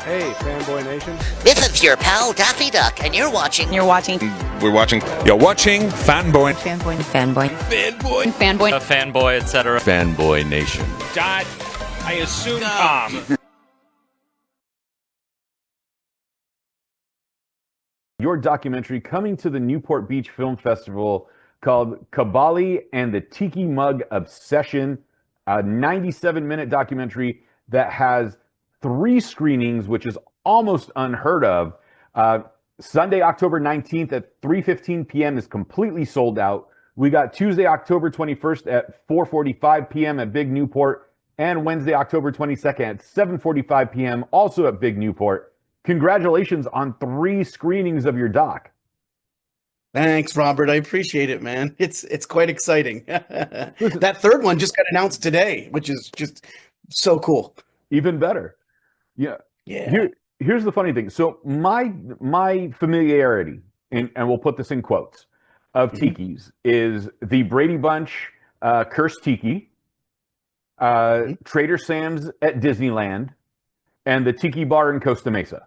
Hey, Fanboy Nation. This is your pal Daffy Duck, and you're watching. We're watching Fanboy. A fanboy, etc. Fanboy Nation. I assume Tom. Your documentary coming to the Newport Beach Film Festival called Cabali and the Tiki Mug Obsession, a 97-minute documentary that has 3 screenings, which is almost unheard of. Sunday, October 19th at 3:15 p.m. is completely sold out. We got Tuesday, October 21st at 4:45 p.m. at Big Newport, and Wednesday, October 22nd at 7:45 p.m. also at Big Newport. Congratulations on 3 screenings of your doc. Thanks, Robert. I appreciate it, man. It's quite exciting. That third one just got announced today, which is just so cool. Even better. Yeah. Here's the funny thing. So my familiarity, and we'll put this in quotes, of tikis is the Brady Bunch Cursed Tiki, Trader Sam's at Disneyland, and the Tiki Bar in Costa Mesa.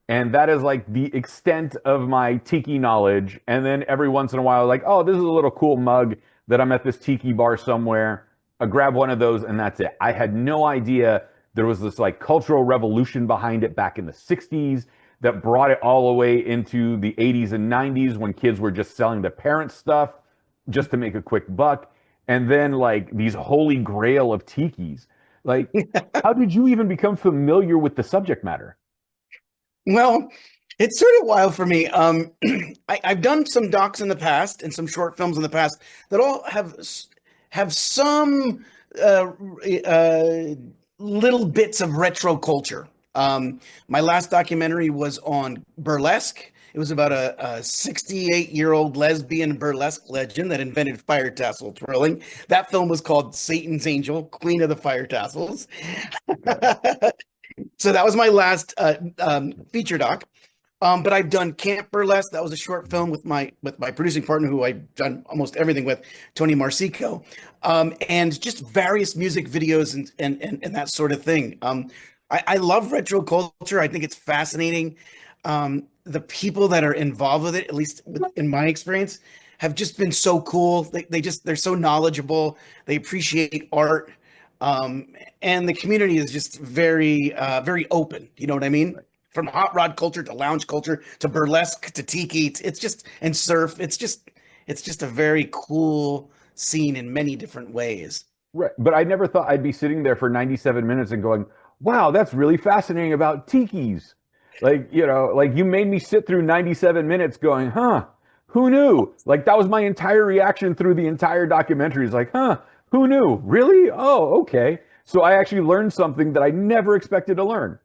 And that is like the extent of my tiki knowledge. And then every once in a while, like, oh, this is a little cool mug that I'm at this tiki bar somewhere. I grab one of those and that's it. I had no idea there was this like cultural revolution behind it back in the 60s that brought it all the way into the 80s and 90s when kids were just selling their parents' stuff just to make a quick buck. And then like these holy grail of tikis. Like, how did you even become familiar with the subject matter? Well, it's sort of wild for me. I've done some docs in the past and some short films in the past that all have some little bits of retro culture. My last documentary was on burlesque. It was about a 68-year-old lesbian burlesque legend that invented fire tassel twirling. That film was called Satan's Angel, Queen of the Fire Tassels. So that was my last feature doc. But I've done Camp Burlesque. That was a short film with my producing partner, who I've done almost everything with, Tony Marsico, and just various music videos and that sort of thing. I love retro culture. I think it's fascinating. The people that are involved with it, at least in my experience, have just been so cool. They're so knowledgeable. They appreciate art. And the community is just very open. You know what I mean? From hot rod culture to lounge culture to burlesque to tiki, it's just, and surf. It's just a very cool scene in many different ways. Right. But I never thought I'd be sitting there for 97 minutes and going, wow, that's really fascinating about tikis. Like, you know, like you made me sit through 97 minutes going, huh, who knew? Like that was my entire reaction through the entire documentary. It's like, huh, who knew? Really? Oh, okay. So I actually learned something that I never expected to learn.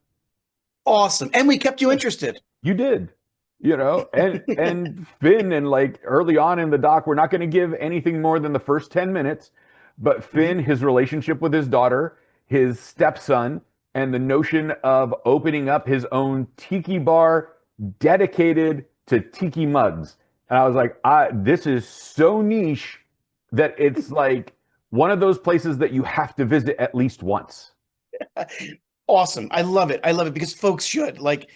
Awesome. And we kept you interested. You did, you know, and Finn, and like early on in the doc, we're not going to give anything more than the first 10 minutes, but Finn, his relationship with his daughter, his stepson, and the notion of opening up his own tiki bar dedicated to tiki mugs. And I was like, this is so niche that it's like one of those places that you have to visit at least once. Awesome. I love it. I love it because folks should. Like,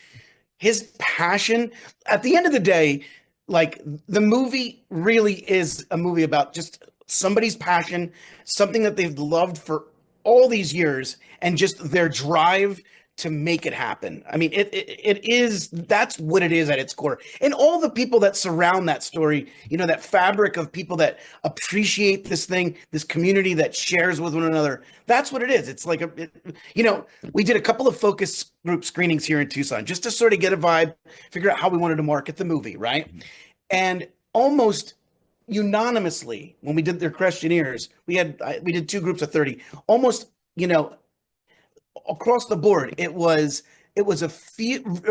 his passion, at the end of the day, like, the movie really is a movie about just somebody's passion, something that they've loved for all these years, and just their drive to make it happen. I mean, it is, that's what it is at its core. And all the people that surround that story, you know, that fabric of people that appreciate this thing, this community that shares with one another, that's what it is. It's like, you know, we did a couple of focus group screenings here in Tucson just to sort of get a vibe, figure out how we wanted to market the movie, right? And almost unanimously, when we did their questionnaires, we did 2 groups of 30, almost, you know, across the board, it was a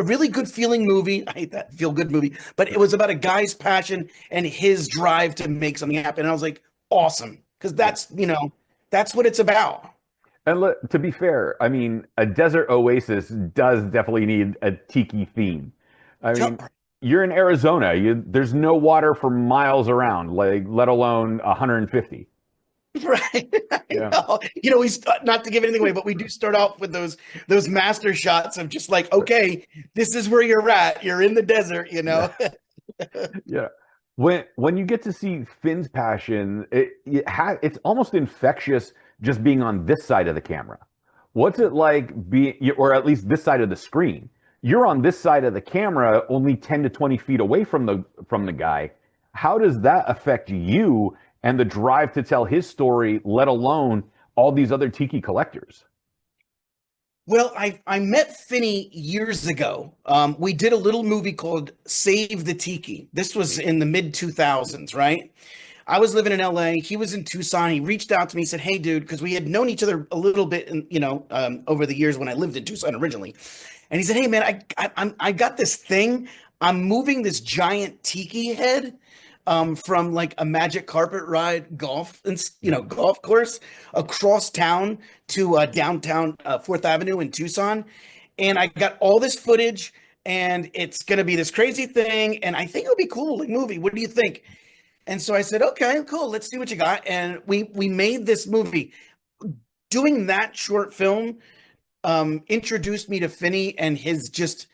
really good feeling movie. I hate that feel good movie, but it was about a guy's passion and his drive to make something happen. And I was like, awesome, because that's, you know, that's what it's about. And to be fair, I mean, a desert oasis does definitely need a tiki theme. I mean, you're in Arizona. There's no water for miles around, like let alone 150. Right. I Yeah. know. We not to give anything away, but we do start off with those master shots of just like, okay, this is where you're at. You're in the desert, Yeah. Yeah. When you get to see Finn's passion, it's almost infectious just being on this side of the camera. What's it like being, or at least this side of the screen? You're on this side of the camera, only 10 to 20 feet away from the guy. How does that affect you and the drive to tell his story, let alone all these other tiki collectors? Well, I met Finney years ago. We did a little movie called Save the Tiki. This was in the mid 2000s, right? I was living in LA. He was in Tucson. He reached out to me, said, "Hey, dude," because we had known each other a little bit, over the years when I lived in Tucson originally. And he said, "Hey, man, I got this thing. I'm moving this giant tiki head from like a magic carpet ride golf course across town to downtown 4th Avenue in Tucson, and I got all this footage, and it's gonna be this crazy thing, and I think it'll be cool, like movie. What do you think?" And so I said, "Okay, cool. Let's see what you got." And we made this movie. Doing that short film introduced me to Finney and his just.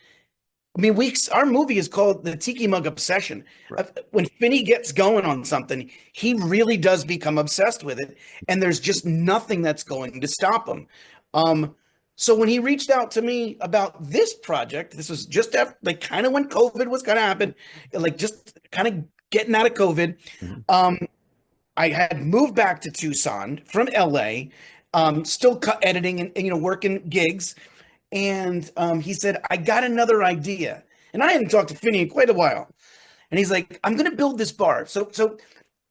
I mean, our movie is called The Tiki Mug Obsession. Right. When Finney gets going on something, he really does become obsessed with it, and there's just nothing that's going to stop him. So when he reached out to me about this project, this was just after, like, kind of when COVID was going to happen, like just kind of getting out of COVID. Mm-hmm. I had moved back to Tucson from LA, still editing and working gigs. And he said, "I got another idea." And I hadn't talked to Finney in quite a while. And he's like, "I'm going to build this bar." So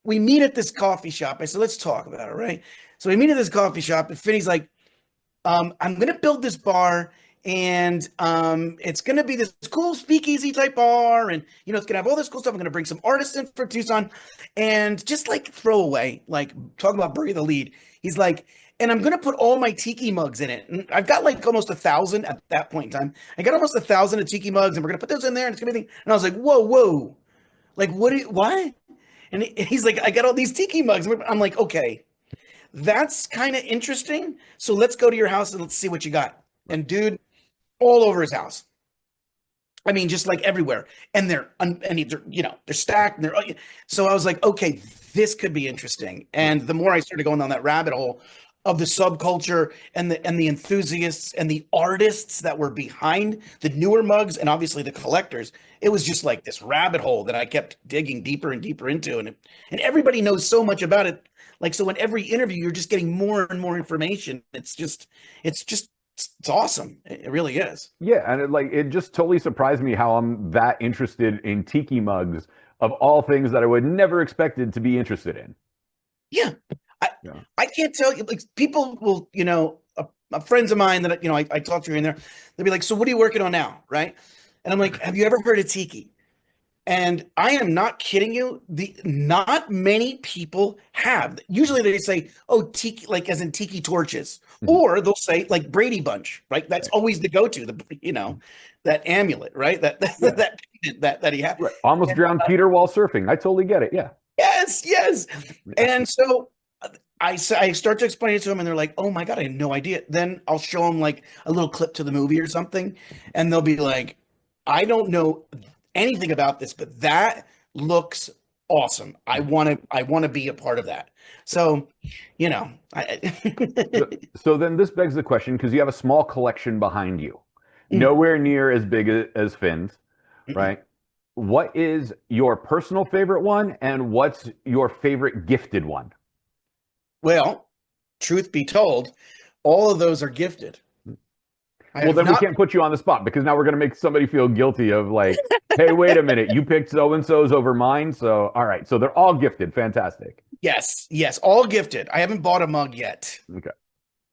we meet at this coffee shop. I said, "Let's talk about it," right? So we meet at this coffee shop, and Finney's like, "I'm going to build this bar, and it's going to be this cool speakeasy type bar. And, it's going to have all this cool stuff. I'm going to bring some artists in from Tucson, and just like throwaway, like talking about bury the lead." He's like, "And I'm going to put all my tiki mugs in it." And I've got like almost 1,000 at that point in time. I got almost 1,000 of tiki mugs, and we're going to put those in there, and it's going to be. And I was like, whoa. Like, what? And he's like, "I got all these tiki mugs." I'm like, "Okay, that's kind of interesting. So let's go to your house and let's see what you got." And dude, all over his house. I mean, just like everywhere. And they're stacked. And so I was like, okay, this could be interesting. And the more I started going down that rabbit hole of the subculture and the enthusiasts and the artists that were behind the newer mugs and obviously the collectors, it was just like this rabbit hole that I kept digging deeper and deeper into. And everybody knows so much about it. Like, so in every interview, you're just getting more and more information. It's awesome. It really is. Yeah, and it just totally surprised me how I'm that interested in tiki mugs of all things that I would never expected to be interested in. Yeah. I can't tell you, like, people will, friends of mine that, I talk to here and there, they'll be like, "So what are you working on now?" Right. And I'm like, "Have you ever heard of tiki?" And I am not kidding you. Not many people have. Usually they say, "Oh, tiki," like as in tiki torches, or they'll say like Brady Bunch, right? That's always the go-to. That amulet, right? That he had. Right. Almost drowned Peter while surfing. I totally get it. Yeah. Yes. And so I start to explain it to them, and they're like, "Oh my God, I had no idea." Then I'll show them like a little clip to the movie or something, and they'll be like, "I don't know anything about this, but that looks awesome. I want to be a part of that." So, so then this begs the question, because you have a small collection behind you, nowhere near as big as Finn's, right? What is your personal favorite one, and what's your favorite gifted one? Well, truth be told, all of those are gifted. Well, then we can't put you on the spot, because now we're going to make somebody feel guilty of like, "Hey, wait a minute, you picked so-and-so's over mine." So, all right. So they're all gifted. Fantastic. Yes, all gifted. I haven't bought a mug yet. Okay.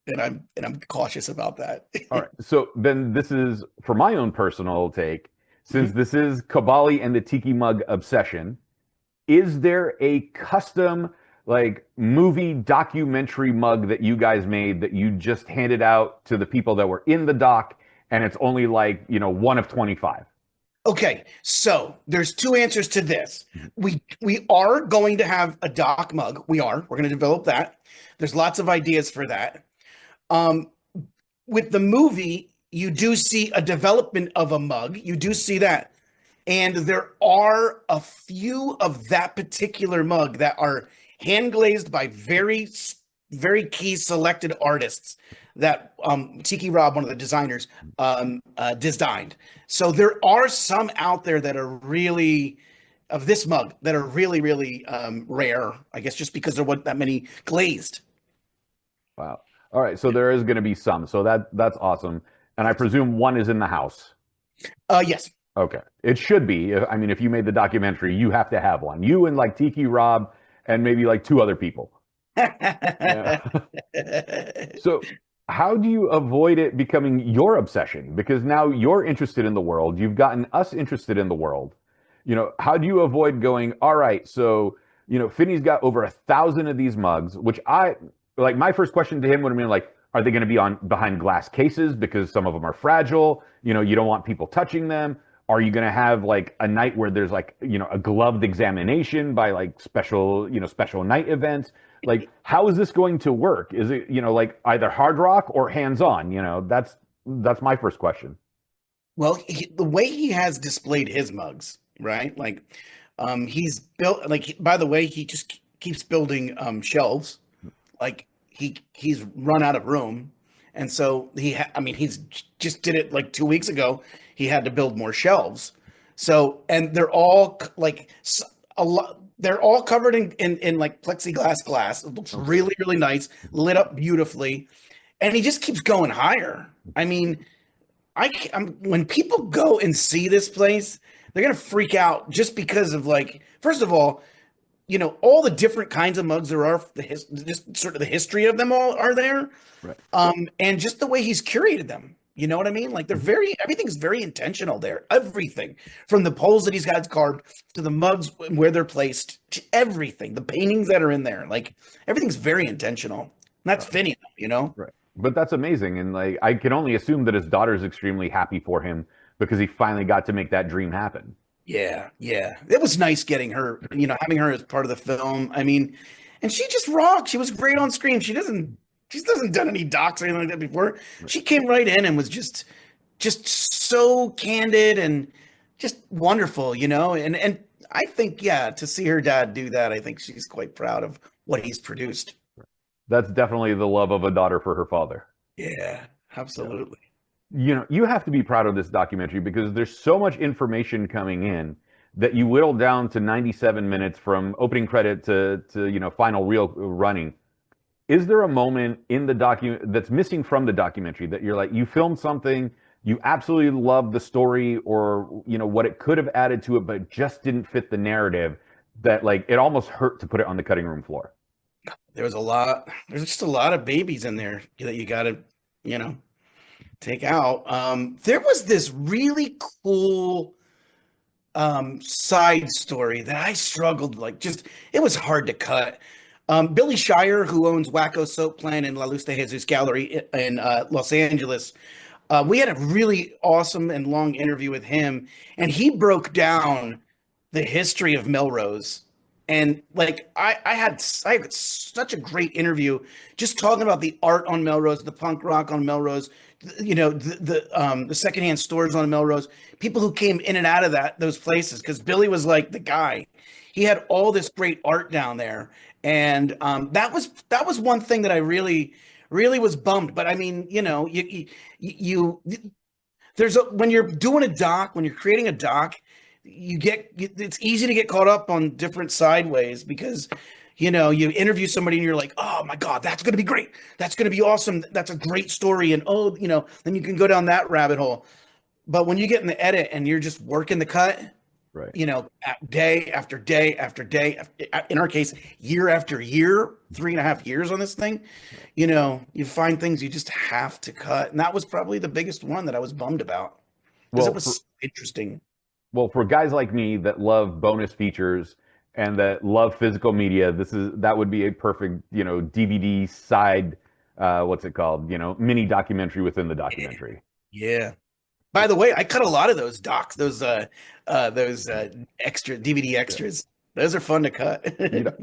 And I'm cautious about that. All right. So then this is, for my own personal take, since this is Cabali and the Tiki Mug Obsession, is there a custom like movie documentary mug that you guys made that you just handed out to the people that were in the doc, and it's only like, one of 25? Okay, so there's two answers to this. We are going to have a doc mug. We are. We're going to develop that. There's lots of ideas for that. Um, with the movie, you do see a development of a mug. You do see that. And there are a few of that particular mug that are hand glazed by very key selected artists that Tiki Rob, one of the designers, designed. So there are some out there that are really of this mug that are really rare. I guess just because there weren't that many glazed. Wow. All right, so there is going to be some. So that's awesome. And I presume one is in the house. Yes. Okay. It should be. I mean, if you made the documentary, you have to have one. You and like Tiki Rob and maybe like two other people. Yeah. So how do you avoid it becoming your obsession? Because now you're interested in the world. You've gotten us interested in the world. How do you avoid going, all right, so, Finney's got over 1,000 of these mugs, which my first question to him would have been like, are they going to be behind glass cases because some of them are fragile? You don't want people touching them. Are you going to have like a night where there's like, a gloved examination by like special night events? Like, how is this going to work? Is it, like either hard rock or hands-on? That's my first question. Well, the way he has displayed his mugs, right? Like, he's built, like, by the way, he just keeps building shelves. Like, he's run out of room. And so he's just did it like 2 weeks ago. He had to build more shelves. So, and they're all like a lot. They're all covered in like plexiglass glass. It looks really nice, lit up beautifully, and he just keeps going higher. I mean, when people go and see this place, they're gonna freak out just because of like, first of all, all the different kinds of mugs there are, just sort of the history of them all are there, right? And just the way he's curated them. You know what I mean? Like everything's very intentional there. Everything from the poles that he's got carved to the mugs where they're placed to everything, the paintings that are in there, like everything's very intentional. And that's Finney, Right. But that's amazing. And like, I can only assume that his daughter's extremely happy for him because he finally got to make that dream happen. Yeah. It was nice getting her, having her as part of the film. I mean, and she just rocked. She was great on screen. She hasn't done any docs or anything like that before. Right. She came right in and was just so candid and just wonderful, and I think, to see her dad do that, I think she's quite proud of what he's produced. That's definitely the love of a daughter for her father. Yeah, absolutely. You have to be proud of this documentary because there's so much information coming in that you whittle down to 97 minutes from opening credit to final reel running. Is there a moment in the that's missing from the documentary that you're like, you filmed something, you absolutely love the story or, what it could have added to it, but just didn't fit the narrative that like, it almost hurt to put it on the cutting room floor? There's just a lot of babies in there that you got to, take out. There was this really cool side story that I struggled, it was hard to cut. Billy Shire, who owns Wacko Soap Plant and La Luz de Jesus Gallery in Los Angeles, we had a really awesome and long interview with him, and he broke down the history of Melrose. And like I had such a great interview just talking about the art on Melrose, the punk rock on Melrose, the secondhand stores on Melrose, people who came in and out of those places, because Billy was like the guy. He had all this great art down there. And that was one thing that I really was bummed. But I mean, when you're doing a doc, when you're creating a doc, it's easy to get caught up on different sideways because, you interview somebody and you're like, oh my God, that's going to be great. That's going to be awesome. That's a great story. And then you can go down that rabbit hole. But when you get in the edit and you're just working the cut, right, day after day after day, in our case, year after year, 3.5 years on this thing, you find things you just have to cut. And that was probably the biggest one that I was bummed about because it was interesting. Well, for guys like me that love bonus features and that love physical media, that would be a perfect, DVD side, what's it called? Mini documentary within the documentary. Yeah. By the way, I cut a lot of those docs, those extra DVD extras. Those are fun to cut.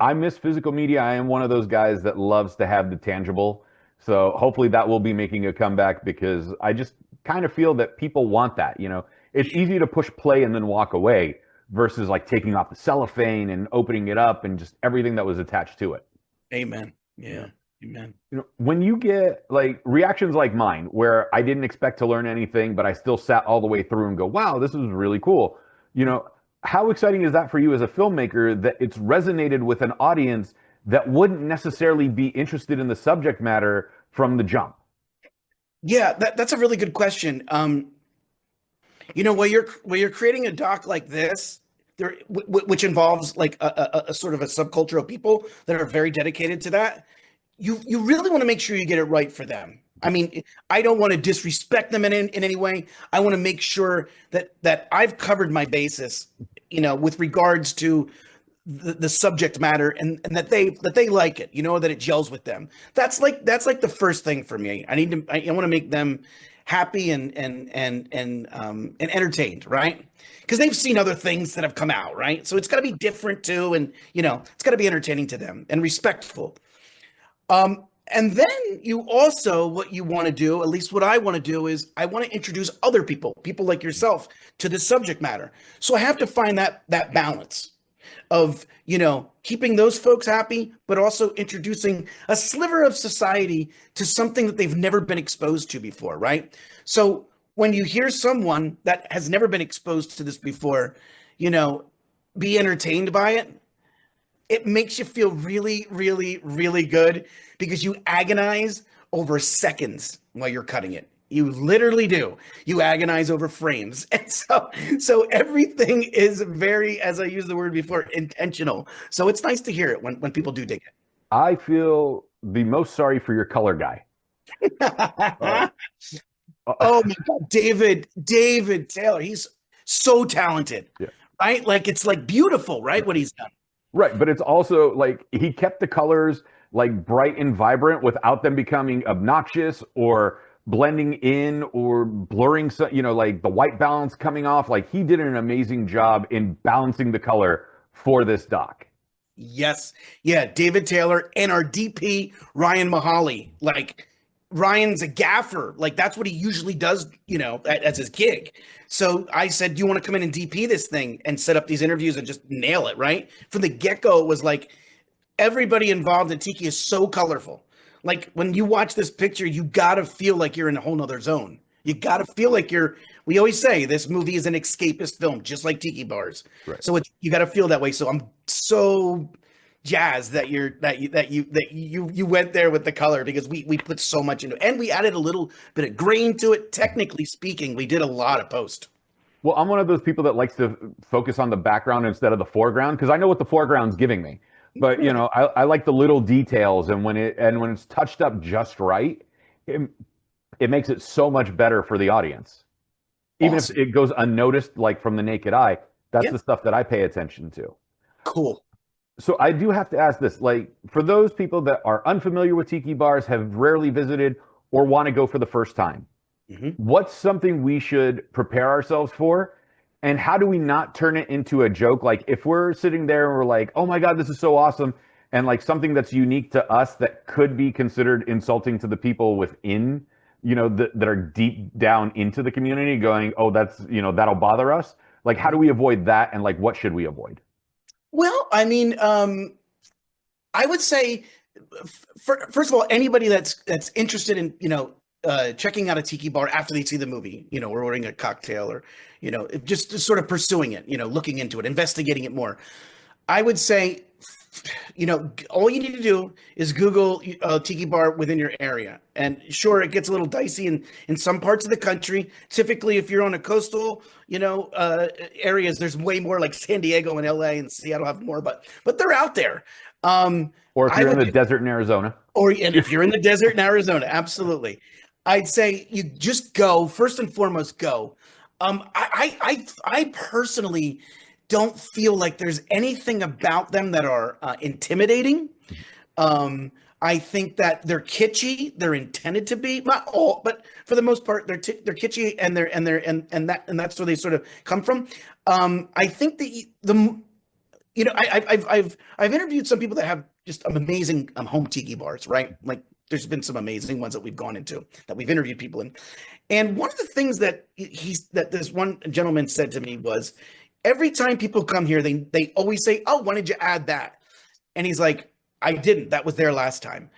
I miss physical media. I am one of those guys that loves to have the tangible. So hopefully that will be making a comeback because I just kind of feel that people want that. It's easy to push play and then walk away versus like taking off the cellophane and opening it up and just everything that was attached to it. Amen. Yeah. Amen. When you get like reactions like mine, where I didn't expect to learn anything, but I still sat all the way through and go, wow, this is really cool. How exciting is that for you as a filmmaker that it's resonated with an audience that wouldn't necessarily be interested in the subject matter from the jump? Yeah, that's a really good question. While you're creating a doc like this, which involves like a sort of a subculture of people that are very dedicated to that, you really want to make sure you get it right for them. I mean, I don't want to disrespect them in any way. I want to make sure that I've covered my basis, with regards to the subject matter and that they like it, that it gels with them. That's like the first thing for me. I want to make them happy and entertained, right? Because they've seen other things that have come out, right? So it's got to be different too, and it's got to be entertaining to them and respectful. And then you also, what you want to do, at least what I want to do, is I want to introduce other people like yourself, to the subject matter. So I have to find that balance of, keeping those folks happy, but also introducing a sliver of society to something that they've never been exposed to before, right? So when you hear someone that has never been exposed to this before, be entertained by it, it makes you feel really, really, really good because you agonize over seconds while you're cutting it. You literally do. You agonize over frames. And so everything is very, as I used the word before, intentional. So it's nice to hear it when people do dig it. I feel the most sorry for your color guy. Oh my God, David Taylor. He's so talented, right? Like, it's like beautiful, right? What he's done. Right, but it's also like he kept the colors like bright and vibrant without them becoming obnoxious or blending in or blurring, like the white balance coming off. Like, he did an amazing job in balancing the color for this doc. Yes. Yeah, David Taylor and our DP, Ryan Mahali. Like, Ryan's a gaffer. Like, that's what he usually does, as his gig. So I said, do you want to come in and DP this thing and set up these interviews and just nail it, right? From the get-go, it was like everybody involved in Tiki is so colorful. Like, when you watch this picture, you got to feel like you're in a whole nother zone. You got to feel like we always say this movie is an escapist film, just like Tiki bars. Right. So you got to feel that way. So I'm so jazzed that you went there with the color, because we put so much into it, and we added a little bit of grain to it. Technically speaking, we did a lot of post. Well, I'm one of those people that likes to focus on the background instead of the foreground, because I know what the foreground's giving me. But I like the little details, and when it's touched up just right, it makes it so much better for the audience. Even if it goes unnoticed, like from the naked eye, that's the stuff that I pay attention to. Cool. So I do have to ask this, like, for those people that are unfamiliar with tiki bars, have rarely visited, or want to go for the first time, what's something we should prepare ourselves for? And how do we not turn it into a joke? Like, if we're sitting there and we're like, oh my God, this is so awesome, and like something that's unique to us that could be considered insulting to the people within, that are deep down into the community, going, oh, that's, that'll bother us. Like, how do we avoid that? And like, what should we avoid? Well, I mean, I would say, first of all, anybody that's interested in, checking out a tiki bar after they see the movie, or ordering a cocktail, or, just sort of pursuing it, looking into it, investigating it more. I would say, all you need to do is Google tiki bar within your area. And sure, it gets a little dicey in some parts of the country. Typically, if you're on a coastal, areas, there's way more, like San Diego and LA and Seattle have more, but they're out there. Or if you're in the desert in Arizona. And if you're in the desert in Arizona, absolutely. I'd say you just go, first and foremost, go. I personally don't feel like there's anything about them that are intimidating. I think that they're kitschy. They're intended to be, not all, but for the most part, they're kitschy, and that's where they sort of come from. I think I've interviewed some people that have just amazing home tiki bars, right? Like there's been some amazing ones that we've gone into that we've interviewed people in, and one of the things that this one gentleman said to me was, every time people come here, they always say, "Oh, why did you add that?" And he's like, "I didn't. That was there last time."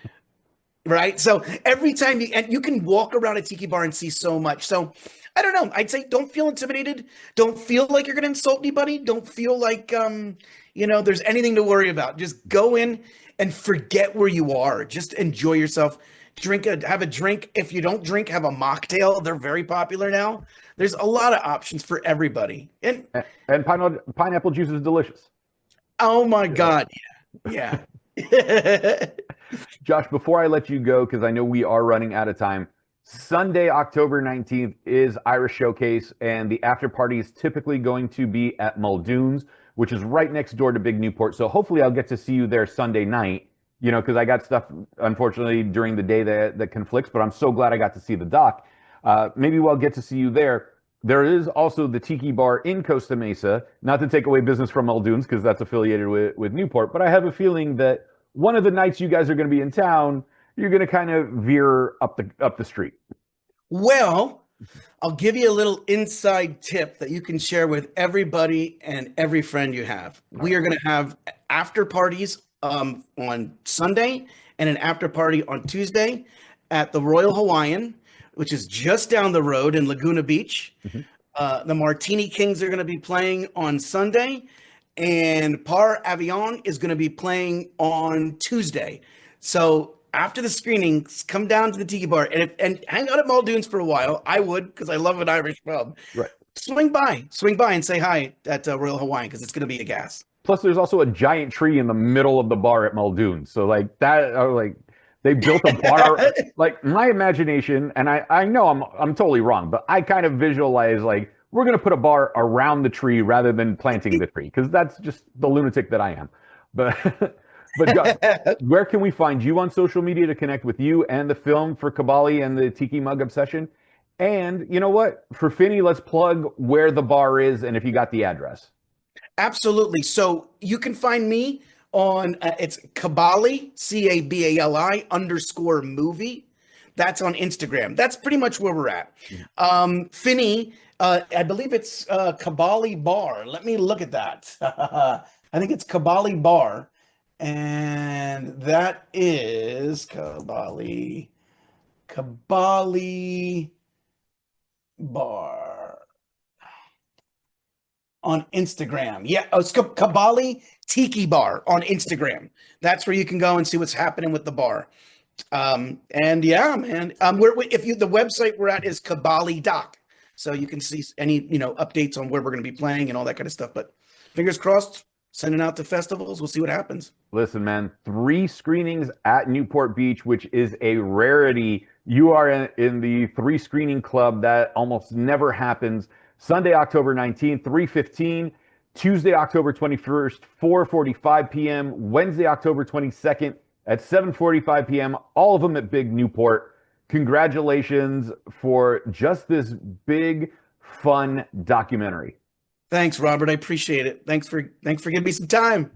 Right? So every time you can walk around a tiki bar and see so much. So I don't know. I'd say don't feel intimidated. Don't feel like you're going to insult anybody. Don't feel like there's anything to worry about. Just go in and forget where you are. Just enjoy yourself. Have a drink. If you don't drink, have a mocktail. They're very popular now. There's a lot of options for everybody. And pineapple juice is delicious. Oh my God. Yeah. Josh, before I let you go, because I know we are running out of time, Sunday, October 19th is Irish Showcase, and the after party is typically going to be at Muldoon's, which is right next door to Big Newport. So hopefully I'll get to see you there Sunday night, because I got stuff, unfortunately, during the day that conflicts, but I'm so glad I got to see the doc. Maybe we'll get to see you there. There is also the Tiki Bar in Costa Mesa, not to take away business from Muldoon's because that's affiliated with Newport, but I have a feeling that one of the nights you guys are going to be in town, you're going to kind of veer up the street. Well, I'll give you a little inside tip that you can share with everybody and every friend you have. We are going to have after parties on Sunday and an after party on Tuesday at the Royal Hawaiian, which is just down the road in Laguna Beach. The Martini Kings are going to be playing on Sunday, and Par Avion is going to be playing on Tuesday. So after the screenings, come down to the Tiki Bar and hang out at Muldoon's for a while. I would, because I love an Irish pub. Right. Swing by and say hi at Royal Hawaiian, because it's going to be a gas. Plus, there's also a giant tree in the middle of the bar at Muldoon's. So they built a bar. Like, my imagination, and I know I'm totally wrong, but I kind of visualize like we're going to put a bar around the tree rather than planting the tree, because that's just the lunatic that I am. But Josh, where can we find you on social media to connect with you and the film for Cabali and the Tiki Mug Obsession? And you know what? For Finney, let's plug where the bar is and if you got the address. Absolutely. So you can find me on it's Cabali, Cabali _movie. That's on Instagram. That's pretty much where we're at. Finney, I believe it's Cabali Bar. Let me look at that. I think it's Cabali Bar, and that is Cabali Bar on Instagram. Yeah, it's Cabali Tiki Bar on Instagram. That's where you can go and see what's happening with the bar. And yeah, man, the website we're at is Cabali Doc, so you can see any updates on where we're going to be playing and all that kind of stuff. But fingers crossed, sending out to festivals. We'll see what happens. Listen, man, 3 screenings at Newport Beach, which is a rarity. You are in the 3 screening club. That almost never happens. Sunday, October 19th, 3:15. Tuesday, October 21st, 4:45 p.m. Wednesday, October 22nd at 7:45 p.m. All of them at Big Newport. Congratulations for just this big, fun documentary. Thanks, Robert. I appreciate it. Thanks for giving me some time.